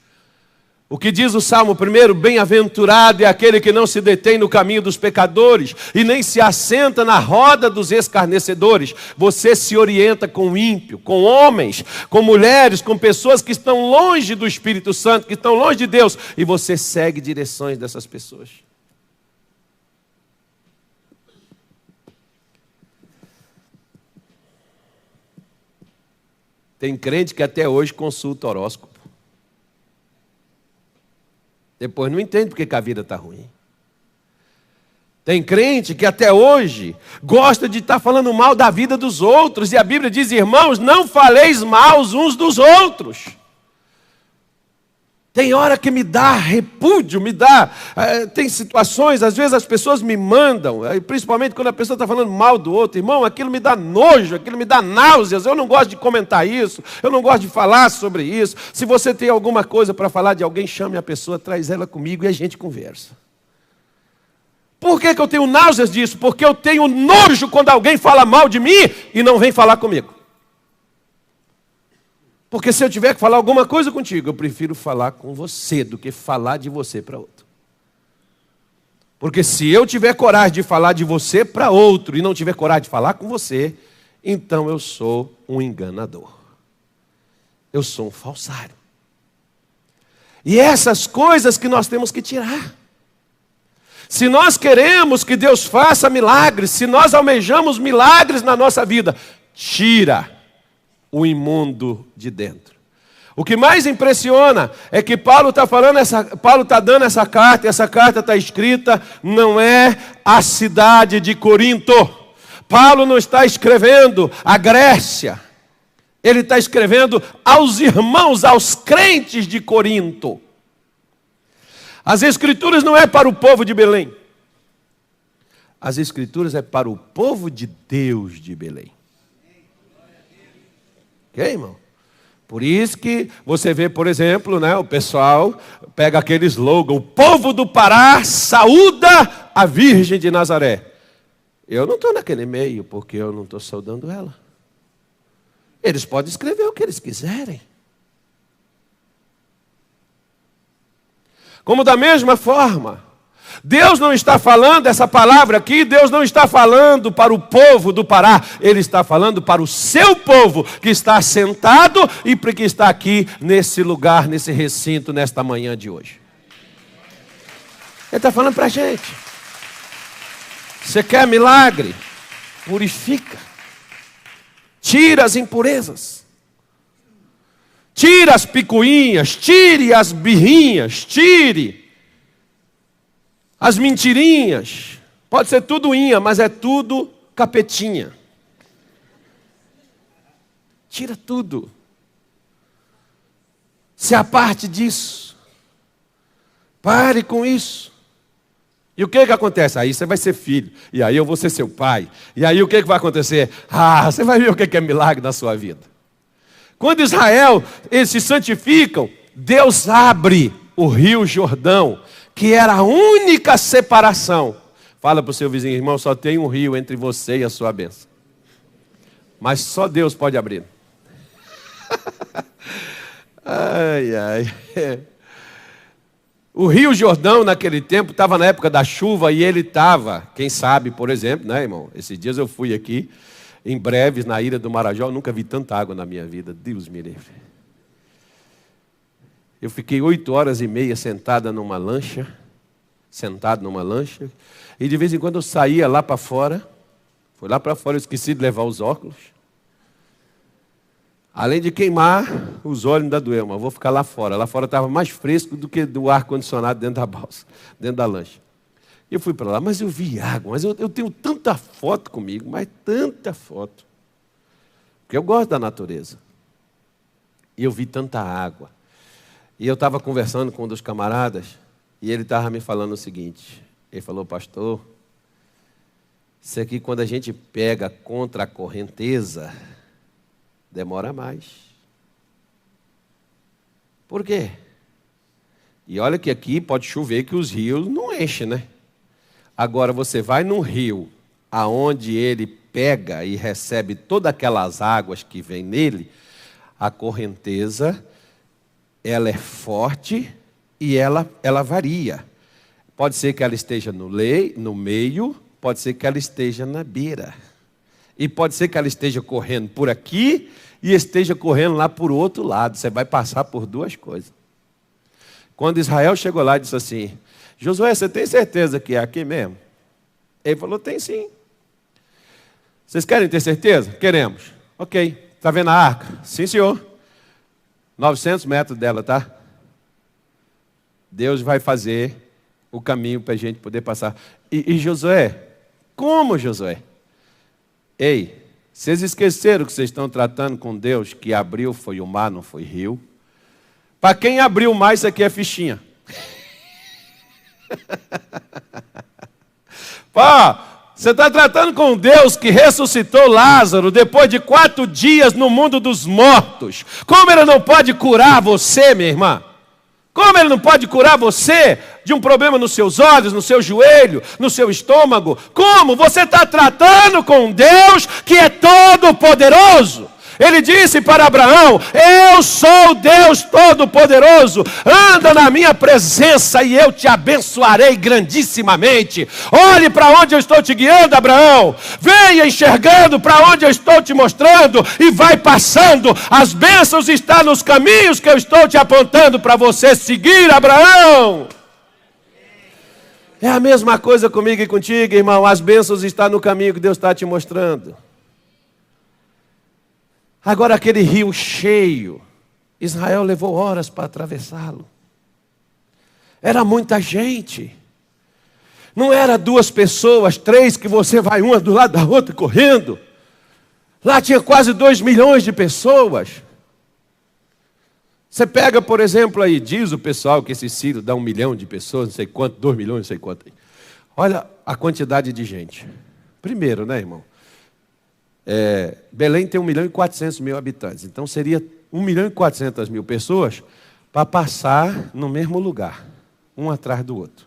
Speaker 1: O que diz o Salmo 1? Bem-aventurado é aquele que não se detém no caminho dos pecadores e nem se assenta na roda dos escarnecedores. Você se orienta com ímpio, com homens, com mulheres, com pessoas que estão longe do Espírito Santo, que estão longe de Deus, e você segue direções dessas pessoas. Tem crente que até hoje consulta horóscopo. Depois não entende porque que a vida está ruim. Tem crente que até hoje gosta de estar falando mal da vida dos outros. E a Bíblia diz, irmãos, não faleis mal uns dos outros. Tem hora que me dá repúdio, tem situações, às vezes as pessoas me mandam, principalmente quando a pessoa está falando mal do outro. Irmão, aquilo me dá nojo, aquilo me dá náuseas, eu não gosto de comentar isso, eu não gosto de falar sobre isso. Se você tem alguma coisa para falar de alguém, chame a pessoa, traz ela comigo e a gente conversa. Por que eu tenho náuseas disso? Porque eu tenho nojo quando alguém fala mal de mim e não vem falar comigo. Porque se eu tiver que falar alguma coisa contigo, eu prefiro falar com você do que falar de você para outro. Porque se eu tiver coragem de falar de você para outro e não tiver coragem de falar com você, então eu sou um enganador. Eu sou um falsário. E essas coisas que nós temos que tirar. Se nós queremos que Deus faça milagres, se nós almejamos milagres na nossa vida, tira o imundo de dentro. O que mais impressiona é que Paulo está dando essa carta, e essa carta está escrita, não é a cidade de Corinto. Paulo não está escrevendo a Grécia. Ele está escrevendo aos irmãos, aos crentes de Corinto. As Escrituras não é para o povo de Belém. As Escrituras é para o povo de Deus de Belém. Ok, irmão? Por isso que você vê, por exemplo, o pessoal pega aquele slogan, o povo do Pará saúda a Virgem de Nazaré. Eu não estou naquele meio, porque eu não estou saudando ela. Eles podem escrever o que eles quiserem. Como da mesma forma, Deus não está falando essa palavra aqui, Deus não está falando para o povo do Pará, Ele está falando para o seu povo que está sentado e que está aqui nesse lugar, nesse recinto, nesta manhã de hoje. Ele está falando para a gente. Você quer milagre? Purifica. Tira as impurezas. Tira as picuinhas, tire as birrinhas, tire as mentirinhas. Pode ser tudo inha, mas é tudo capetinha. Tira tudo. Se aparte disso. Pare com isso. E o que acontece? Aí você vai ser filho. E aí eu vou ser seu pai. E aí o que vai acontecer? Você vai ver o que é milagre na sua vida. Quando Israel, eles se santificam, Deus abre o rio Jordão, que era a única separação. Fala para o seu vizinho, irmão, só tem um rio entre você e a sua bênção. Mas só Deus pode abrir. Ai, ai. O rio Jordão, naquele tempo, estava na época da chuva e ele estava, quem sabe, por exemplo, né, irmão? Esses dias eu fui aqui, em Breves, na ilha do Marajó, eu nunca vi tanta água na minha vida, Deus me livre. Eu fiquei 8h30 sentado numa lancha, e de vez em quando eu saía lá para fora, fui lá para fora, eu esqueci de levar os óculos. Além de queimar, os olhos ainda doeu, mas vou ficar lá fora. Lá fora estava mais fresco do que do ar-condicionado dentro da balsa, dentro da lancha. Eu fui para lá, mas eu vi água, mas eu tenho tanta foto comigo, mas tanta foto. Porque eu gosto da natureza. E eu vi tanta água. E eu estava conversando com um dos camaradas, e ele estava me falando o seguinte. Ele falou, pastor, isso aqui quando a gente pega contra a correnteza, demora mais. Por quê? E olha que aqui pode chover que os rios não enchem, né? Agora você vai num rio, aonde ele pega e recebe todas aquelas águas que vem nele, a correnteza, ela é forte e ela varia. Pode ser que ela esteja no meio, pode ser que ela esteja na beira. E pode ser que ela esteja correndo por aqui e esteja correndo lá por outro lado. Você vai passar por duas coisas. Quando Israel chegou lá e disse assim, Josué, você tem certeza que é aqui mesmo? Ele falou, tem sim. Vocês querem ter certeza? Queremos. Ok. Está vendo a arca? Sim, senhor. 900 metros dela, tá? Deus vai fazer o caminho para a gente poder passar. E Josué? Como, Josué? Ei, vocês esqueceram que vocês estão tratando com Deus, que abriu foi o mar, não foi rio? Para quem abriu o mar, isso aqui é fichinha. Você está tratando com Deus que ressuscitou Lázaro depois de 4 dias no mundo dos mortos. Como ele não pode curar você, minha irmã? Como ele não pode curar você de um problema nos seus olhos, no seu joelho, no seu estômago? Como? Você está tratando com Deus que é todo-poderoso. Ele disse para Abraão, eu sou Deus Todo-Poderoso, anda na minha presença e eu te abençoarei grandissimamente. Olhe para onde eu estou te guiando, Abraão, venha enxergando para onde eu estou te mostrando e vai passando, as bênçãos estão nos caminhos que eu estou te apontando para você seguir, Abraão. É a mesma coisa comigo e contigo, irmão, as bênçãos estão no caminho que Deus está te mostrando. Agora aquele rio cheio, Israel levou horas para atravessá-lo. Era muita gente. Não era 2 pessoas, 3 que você vai uma do lado da outra correndo. Lá tinha quase 2 milhões de pessoas. Você pega, por exemplo, aí, diz o pessoal que esse Ciro dá 1 milhão de pessoas, não sei quanto, 2 milhões, não sei quanto. Olha a quantidade de gente. Primeiro, né, irmão? Belém tem 1.400.000 habitantes. Então seria 1.400.000 pessoas para passar no mesmo lugar, um atrás do outro.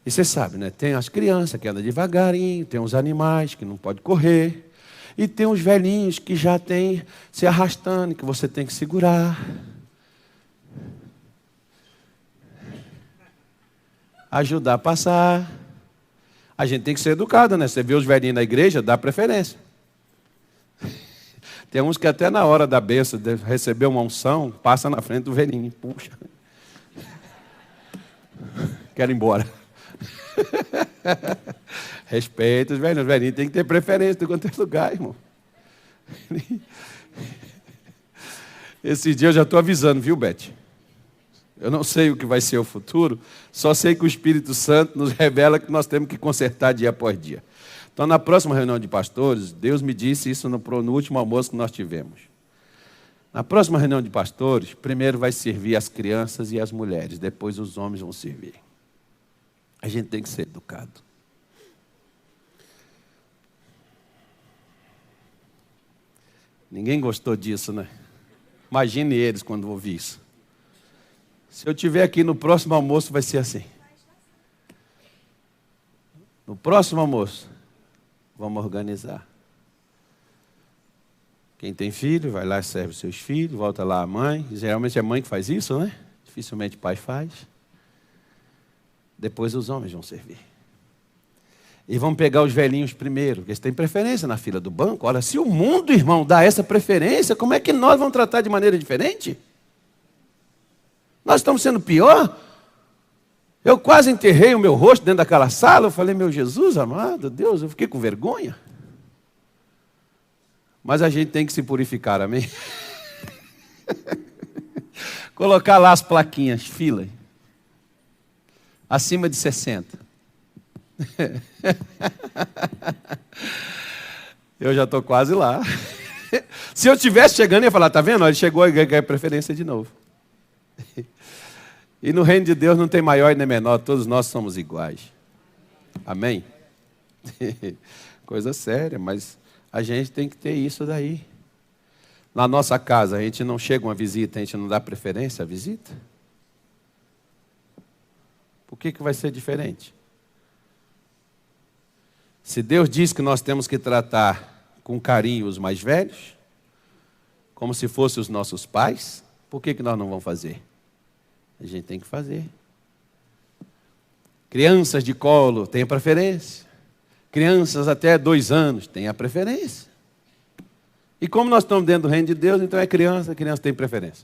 Speaker 1: E você sabe, né? Tem as crianças que andam devagarinho, tem os animais que não podem correr, e tem os velhinhos que já tem se arrastando, que você tem que segurar. Ajudar a passar. A gente tem que ser educado, né? Você vê os velhinhos na igreja, dá preferência. Tem uns que até na hora da bênção, de receber uma unção, passa na frente do velhinho. Puxa. Quero ir embora. Respeita os velhinhos. Os velhinhos têm que ter preferência em qualquer lugar, irmão. Esse dia eu já estou avisando, viu, Beth? Eu não sei o que vai ser o futuro, só sei que o Espírito Santo nos revela que nós temos que consertar dia após dia. Então, na próxima reunião de pastores, Deus me disse isso no último almoço que nós tivemos. Na próxima reunião de pastores, primeiro vai servir as crianças e as mulheres, depois os homens vão servir. A gente tem que ser educado. Ninguém gostou disso, né? Imagine eles quando ouvir isso. Se eu estiver aqui no próximo almoço, vai ser assim. No próximo almoço, vamos organizar. Quem tem filho, vai lá e serve os seus filhos, volta lá a mãe. Geralmente é a mãe que faz isso, né? Dificilmente o pai faz. Depois os homens vão servir. E vamos pegar os velhinhos primeiro, porque eles têm preferência na fila do banco. Olha, se o mundo, irmão, dá essa preferência, como é que nós vamos tratar de maneira diferente? Nós estamos sendo pior? Eu quase enterrei o meu rosto dentro daquela sala. Eu falei, meu Jesus amado, Deus, eu fiquei com vergonha. Mas a gente tem que se purificar, amém? Colocar lá as plaquinhas, fila. Acima de 60. Eu já estou quase lá. Se eu estivesse chegando, eu ia falar, tá vendo? Ele chegou e ganhou preferência de novo. E no reino de Deus não tem maior nem menor, todos nós somos iguais. Amém? Coisa séria, mas a gente tem que ter isso daí. Na nossa casa, a gente não chega uma visita, a gente não dá preferência à visita? Por que vai ser diferente? Se Deus diz que nós temos que tratar com carinho os mais velhos, como se fossem os nossos pais, por que nós não vamos fazer? A gente tem que fazer. Crianças de colo têm a preferência. Crianças até 2 anos têm a preferência. E como nós estamos dentro do reino de Deus, então é criança tem preferência.